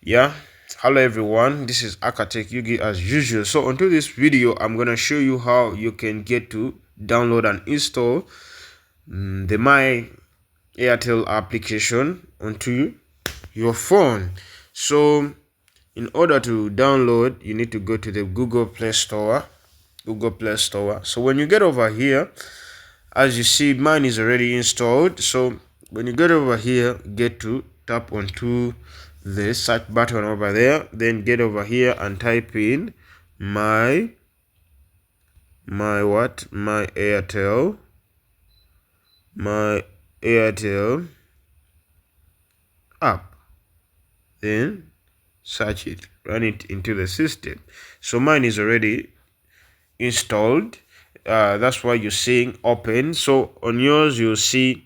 Yeah, hello everyone, this is Akatech Yugi as usual. So onto this video, I'm gonna show you how you can get to download and install the My Airtel application onto your phone. So in order to download, you need to go to the Google Play Store. So when you get over here, as you see, mine is already installed. So when you get over here, get to tap onto the search button over there, then get over here and type in my Airtel app, then search it, run it into the system. So mine is already installed. That's why you're seeing open. So on yours you'll see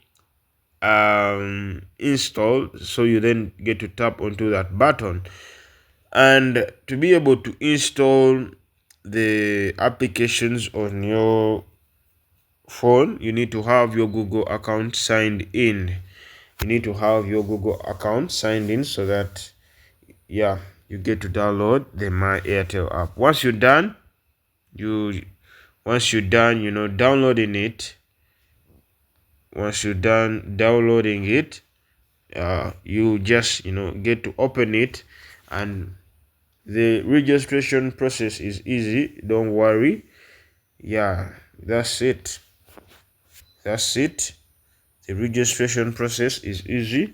install, so you then get to tap onto that button. And to be able to install the applications on your phone, you need to have your Google account signed in. So that you get to download the My Airtel app. Once you're done, downloading it, you just get to open it, and the registration process is easy, don't worry. That's it. The registration process is easy.